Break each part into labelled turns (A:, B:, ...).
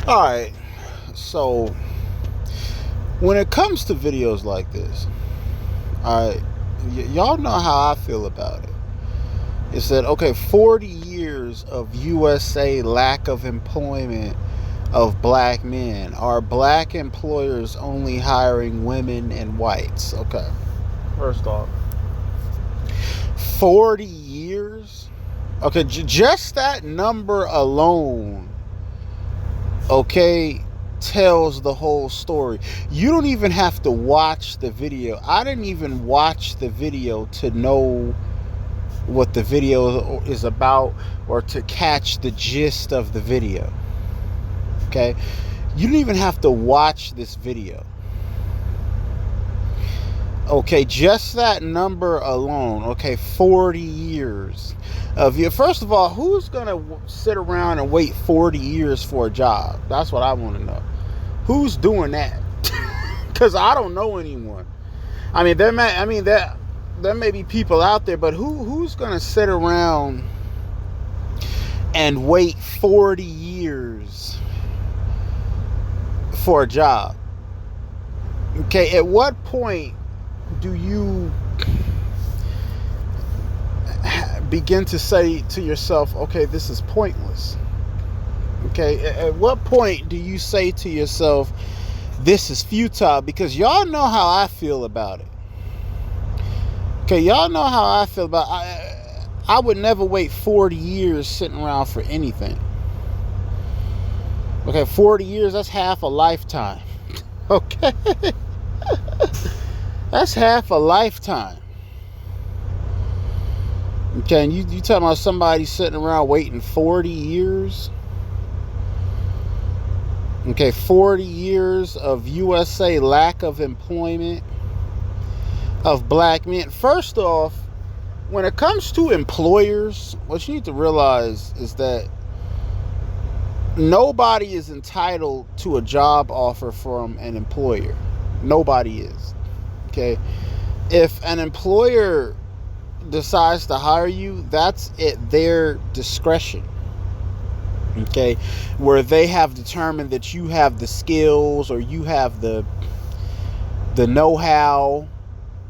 A: All right. So when it comes to videos like this, all right, y'all know how I feel about it. It said, okay, 40 years of USA lack of employment of black men. Are black employers only hiring women and whites? Okay. First off, 40 years? Okay, just that number alone, okay, tells the whole story. You don't even have to watch the video. I didn't even watch the video to know what the video is about or to catch the gist of the video. Okay? You don't even have to watch this video. Okay, just that number alone. Okay, 40 years of you. First of all, who's gonna sit around and wait 40 years for a job? That's what I want to know. Who's doing that? Because I don't know anyone. I mean, there may be people out there, but who's gonna sit around and wait 40 years for a job? Okay, at what point do you begin to say to yourself, okay, this is pointless? Okay, at what point do you say to yourself, this is futile? Because y'all know how I feel about it. Okay, y'all know how I feel about it. I would never wait 40 years sitting around for anything. Okay, 40 years, that's half a lifetime. Okay? That's half a lifetime. Okay, and you talking about somebody sitting around waiting 40 years? Okay, 40 years of USA lack of employment of black men. First off, when it comes to employers, what you need to realize is that nobody is entitled to a job offer from an employer. Nobody is. Okay? If an employer decides to hire you, that's at their discretion. Okay? Where they have determined that you have the skills or you have the know-how,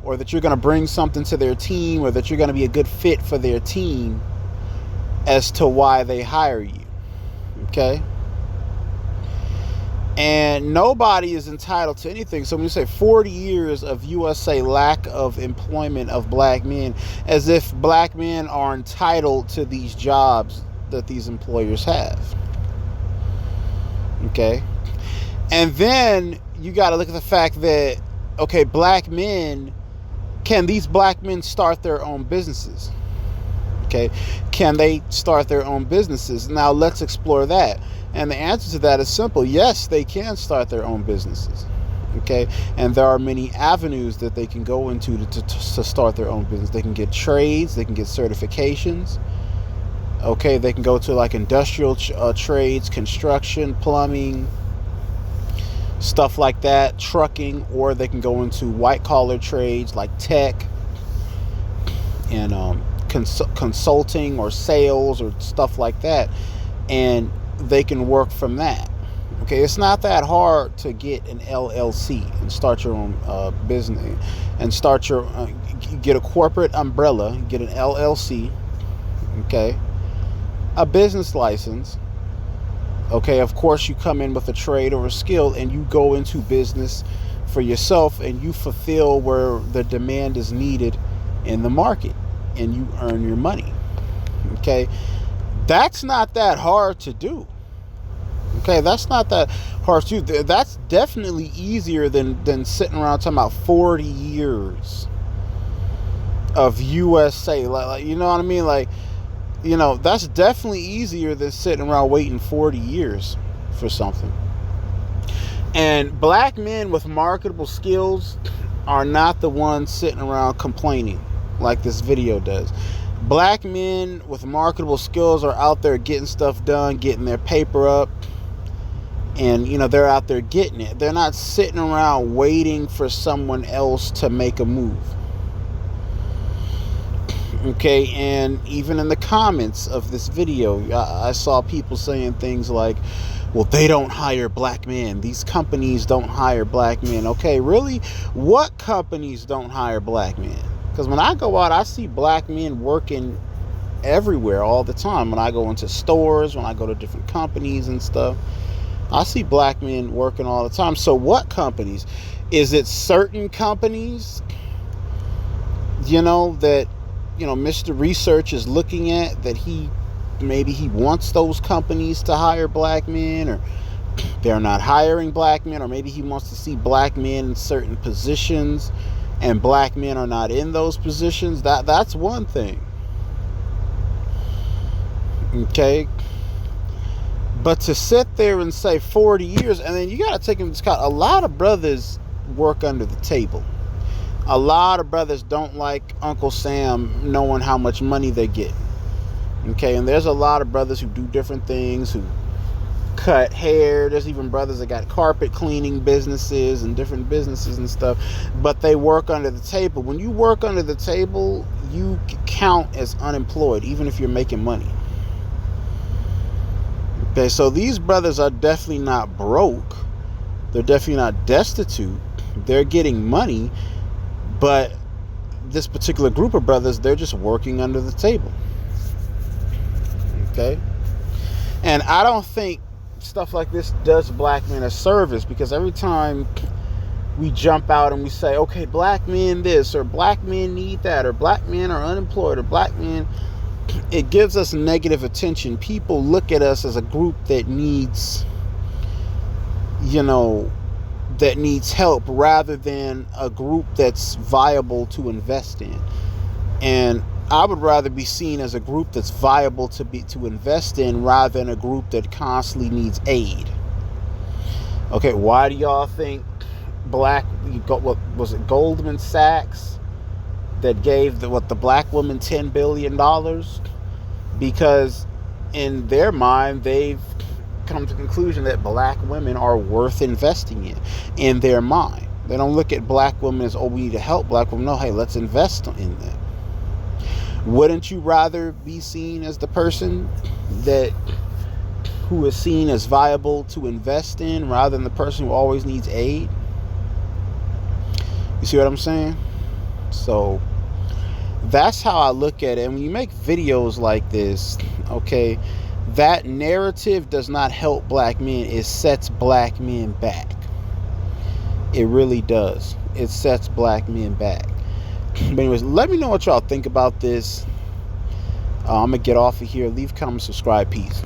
A: or that you're going to bring something to their team, or that you're going to be a good fit for their team as to why they hire you. Okay? And nobody is entitled to anything. So when you say 40 years of USA lack of employment of black men, as if black men are entitled to these jobs that these employers have. Okay? And then you got to look at the fact that, okay, black men, can these black men start their own businesses? Okay, can they start their own businesses? Now let's explore that. And the answer to that is simple. Yes, they can start their own businesses. Okay, and there are many avenues that they can go into to start their own business. They can get trades, they can get certifications. Okay, they can go to like industrial trades, construction, plumbing, stuff like that, trucking, or they can go into white collar trades like tech and consulting or sales or stuff like that, and they can work from that. Okay, it's not that hard to get an LLC and start your own business and start your get a corporate umbrella, get an LLC, okay, a business license. Okay, of course you come in with a trade or a skill and you go into business for yourself and you fulfill where the demand is needed in the market and you earn your money. Okay, that's not that hard to do. Okay, that's not that hard to do. That's definitely easier than sitting around talking about 40 years of USA. Like, you know what I mean? Like, you know, that's definitely easier than sitting around waiting 40 years for something. And black men with marketable skills are not the ones sitting around complaining like this video does. Black men with marketable skills are out there getting stuff done, getting their paper up, and, you know, they're out there getting it. They're not sitting around waiting for someone else to make a move. Okay, and even in the comments of this video, I saw people saying things like, well, they don't hire black men. These companies don't hire black men. Okay, really? What companies don't hire black men? Because when I go out, I see black men working everywhere all the time. When I go into stores, when I go to different companies and stuff, I see black men working all the time. So what companies? Is it certain companies, that, Mr. Research is looking at, that maybe he wants those companies to hire black men, or they're not hiring black men, or maybe he wants to see black men in certain positions and black men are not in those positions? That's one thing. Okay, but to sit there and say 40 years, and then you got to take into account, a lot of brothers work under the table. A lot of brothers don't like Uncle Sam knowing how much money they get. Okay, and there's a lot of brothers who do different things, who cut hair. There's even brothers that got carpet cleaning businesses and different businesses and stuff, but they work under the table. When you work under the table, you count as unemployed, even if you're making money. Okay, so these brothers are definitely not broke. They're definitely not destitute. They're getting money, but this particular group of brothers, they're just working under the table. Okay? And I don't think stuff like this does black men a service, because every time we jump out and we say, okay, black men this, or black men need that, or black men are unemployed, or black men, it gives us negative attention. People look at us as a group that needs, that needs help, rather than a group that's viable to invest in. And I would rather be seen as a group that's viable to invest in, rather than a group that constantly needs aid. Okay, why do y'all think what was it, Goldman Sachs, that gave the black woman $10 billion? Because in their mind, they've come to the conclusion that black women are worth investing in their mind. They don't look at black women as, oh, we need to help black women. No, hey, let's invest in them. Wouldn't you rather be seen as the person who is seen as viable to invest in, rather than the person who always needs aid? You see what I'm saying? So that's how I look at it. And when you make videos like this, okay, that narrative does not help black men. It sets black men back. It really does. It sets black men back. But anyways, let me know what y'all think about this. I'm going to get off of here. Leave, comment, subscribe. Peace.